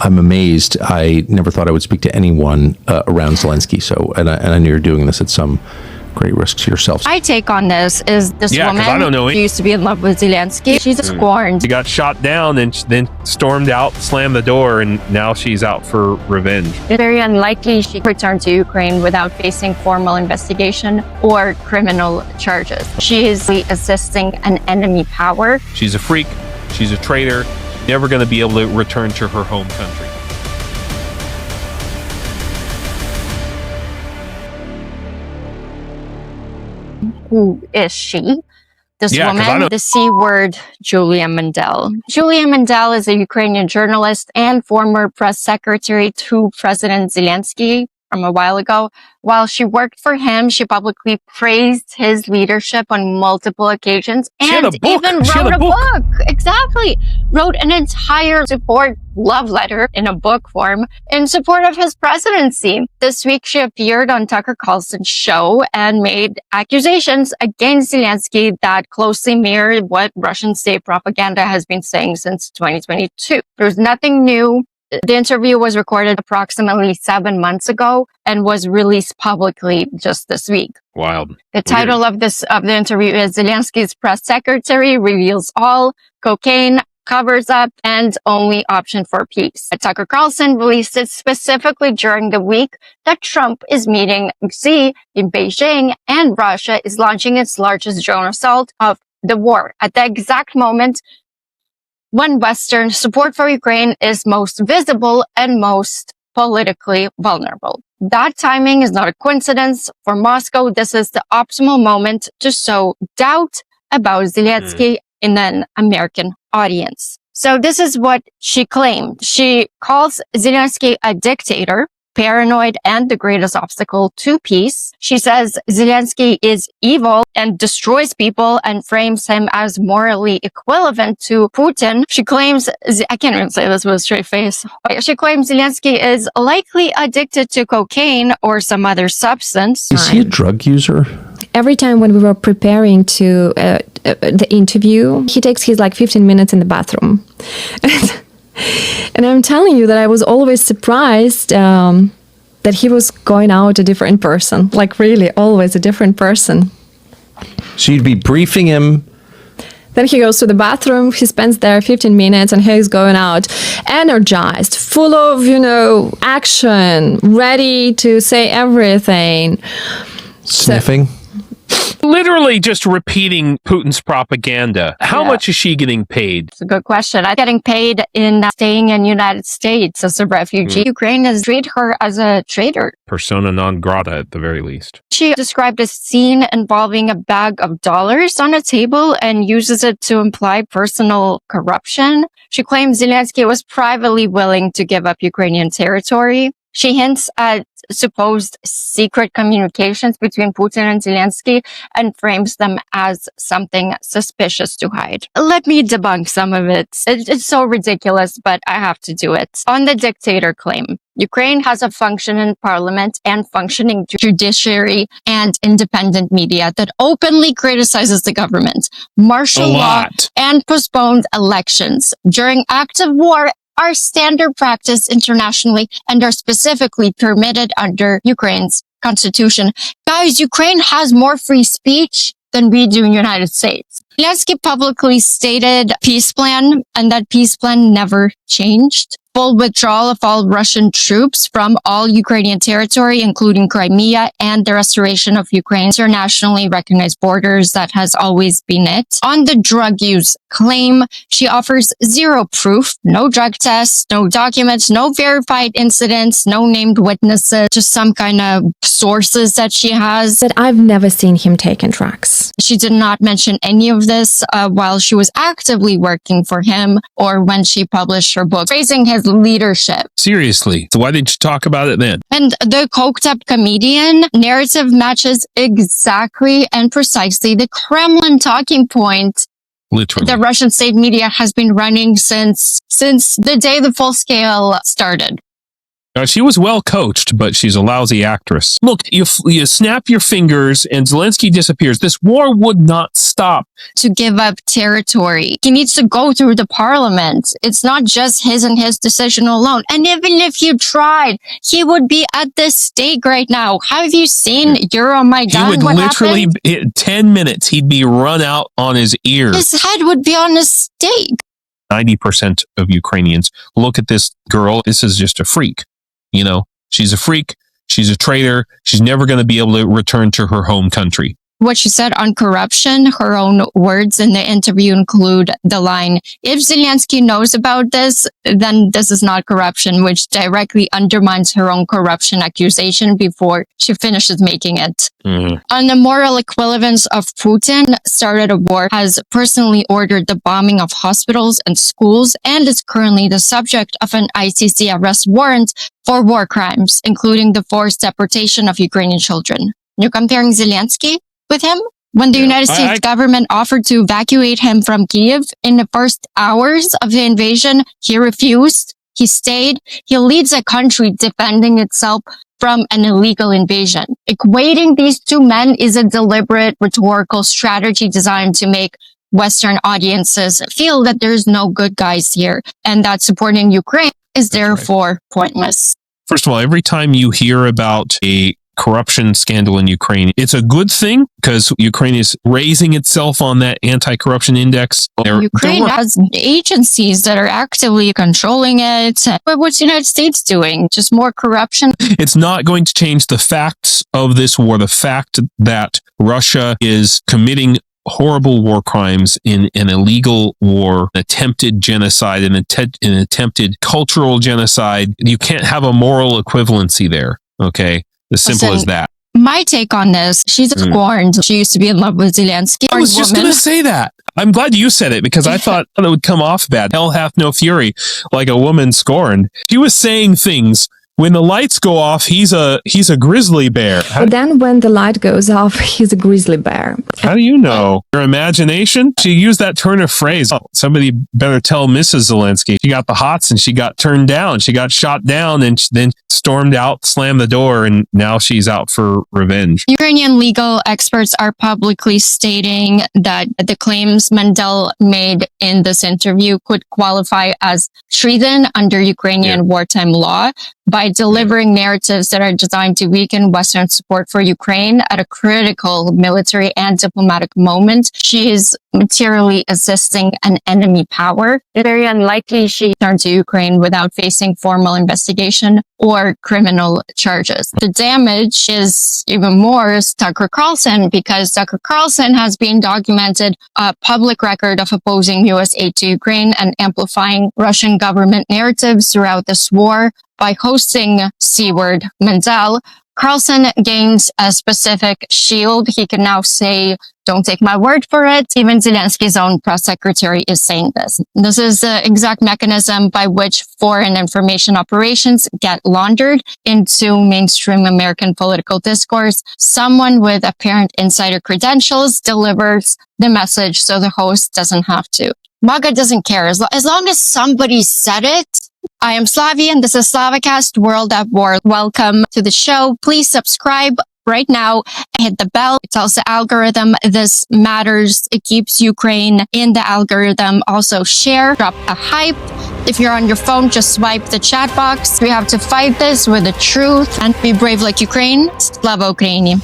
I'm amazed. I never thought I would speak to anyone around Zelensky. So, and I know you're doing this at some great risk to yourself. My take on this is this woman I don't know. She used to be in love with Zelensky. She's scorned. She got shot down and then stormed out, slammed the door, and now she's out for revenge. It's very unlikely she could return to Ukraine without facing formal investigation or criminal charges. She is assisting an enemy power. She's a freak. She's a traitor. Never going to be able to return to her home country. Who is she? This woman, the C word, Julia Mendel. Julia Mendel is a Ukrainian journalist and former press secretary to President Zelenskyy from a while ago. While she worked for him, she publicly praised his leadership on multiple occasions and even wrote a book. Exactly. Wrote an entire support love letter in a book form in support of his presidency. This week, she appeared on Tucker Carlson's show and made accusations against Zelenskyy that closely mirrored what Russian state propaganda has been saying since 2022. There's nothing new. The interview was recorded approximately 7 months ago and was released publicly just this week. Wild. The title of the interview is Zelenskyy's press secretary reveals all, cocaine covers up, and only option for peace. Tucker Carlson released it specifically during the week that Trump is meeting Xi in Beijing and Russia is launching its largest drone assault of the war at the exact moment when Western support for Ukraine is most visible and most politically vulnerable. That timing is not a coincidence. For Moscow, this is the optimal moment to sow doubt about Zelenskyy in an American audience. So this is what she claimed. She calls Zelenskyy a dictator, paranoid, and the greatest obstacle to peace. She says Zelenskyy is evil and destroys people and frames him as morally equivalent to Putin. She claims, I can't even say this with a straight face. She claims Zelenskyy is likely addicted to cocaine or some other substance. Is he a drug user? Every time when we were preparing to the interview, he takes his 15 minutes in the bathroom. And I'm telling you that I was always surprised that he was going out a different person, really always a different person. So you'd be briefing him. Then he goes to the bathroom, he spends there 15 minutes and he's going out energized, full of, action, ready to say everything. Sniffing. Literally just repeating Putin's propaganda. How much is she getting paid? It's a good question. I'm getting paid in staying in the United States as a refugee. Ukraine has treated her as a traitor. Persona non grata at the very least. She described a scene involving a bag of dollars on a table and uses it to imply personal corruption. She claims Zelenskyy was privately willing to give up Ukrainian territory. She hints at supposed secret communications between Putin and Zelenskyy and frames them as something suspicious to hide. Let me debunk some of it. It's so ridiculous, but I have to do it. On the dictator claim, Ukraine has a functioning parliament and functioning judiciary and independent media that openly criticizes the government, martial law, and postponed elections. During active war, are standard practice internationally and are specifically permitted under Ukraine's constitution. Guys, Ukraine has more free speech than we do in the United States. Zelenskyy publicly stated peace plan, and that peace plan never changed. Full withdrawal of all Russian troops from all Ukrainian territory, including Crimea, and the restoration of Ukraine's internationally recognized borders. That has always been it. On the drug use claim, she offers zero proof, no drug tests, no documents, no verified incidents, no named witnesses, just some kind of sources that she has. But I've never seen him taking drugs. She did not mention any of this while she was actively working for him or when she published her book, praising his leadership. Seriously. So why didn't you talk about it then? And the coked up comedian narrative matches exactly and precisely the Kremlin talking point. Literally. The Russian state media has been running since the day the full scale started. She was well coached, but she's a lousy actress. Look, you snap your fingers and Zelensky disappears. This war would not stop. To give up territory, he needs to go through the parliament. It's not just his and his decision alone. And even if you tried, he would be at the stake right now. Have you seen Euromaidan? He would literally, 10 minutes, he'd be run out on his ears. His head would be on a stake. 90% of Ukrainians look at this girl. This is just a freak. You know, she's a freak. She's a traitor. She's never going to be able to return to her home country. What she said on corruption, her own words in the interview include the line, if Zelensky knows about this, then this is not corruption, which directly undermines her own corruption accusation before she finishes making it. Mm-hmm. On the moral equivalence of Putin started a war, has personally ordered the bombing of hospitals and schools, and is currently the subject of an ICC arrest warrant for war crimes, including the forced deportation of Ukrainian children. You're comparing Zelensky with him? When the United States government offered to evacuate him from Kiev in the first hours of the invasion, he refused. He stayed. He leads a country defending itself from an illegal invasion. Equating these two men is a deliberate rhetorical strategy designed to make Western audiences feel that there's no good guys here and that supporting Ukraine is therefore pointless. First of all, every time you hear about a corruption scandal in Ukraine, it's a good thing because Ukraine is raising itself on that anti-corruption index. Ukraine has agencies that are actively controlling it. But what's the United States doing? Just more corruption? It's not going to change the facts of this war. The fact that Russia is committing horrible war crimes in an illegal war, attempted genocide, an attempted cultural genocide. You can't have a moral equivalency there. Okay. As simple as that. My take on this, she's scorned. She used to be in love with Zelensky. I was just going to say that. I'm glad you said it because I thought it would come off bad. Hell hath no fury, like a woman scorned. She was saying things. When the lights go off, he's a grizzly bear. But then when the light goes off, he's a grizzly bear. How do you know? Your imagination? She used that turn of phrase. Oh, somebody better tell Mrs. Zelensky. She got the hots and she got turned down. She got shot down and then stormed out, slammed the door, and now she's out for revenge. Ukrainian legal experts are publicly stating that the claims Mendel made in this interview could qualify as treason under Ukrainian wartime law by delivering narratives that are designed to weaken Western support for Ukraine at a critical military and diplomatic moment. She is materially assisting an enemy power. It's very unlikely she turned to Ukraine without facing formal investigation or criminal charges. The damage is even more is Tucker Carlson, because Tucker Carlson has been documented a public record of opposing U.S. aid to Ukraine and amplifying Russian government narratives throughout this war. By hosting C-word Mendel, Carlson gains a specific shield. He can now say, don't take my word for it. Even Zelensky's own press secretary is saying this. This is the exact mechanism by which foreign information operations get laundered into mainstream American political discourse. Someone with apparent insider credentials delivers the message so the host doesn't have to. MAGA doesn't care. As long as somebody said it. I am Slavie and this is SlavaCast World at War. Welcome to the show. Please subscribe right now and hit the bell. It tells the algorithm this matters. It keeps Ukraine in the algorithm. Also share, drop a hype. If you're on your phone, just swipe the chat box. We have to fight this with the truth and be brave like Ukraine. Slava Ukraini.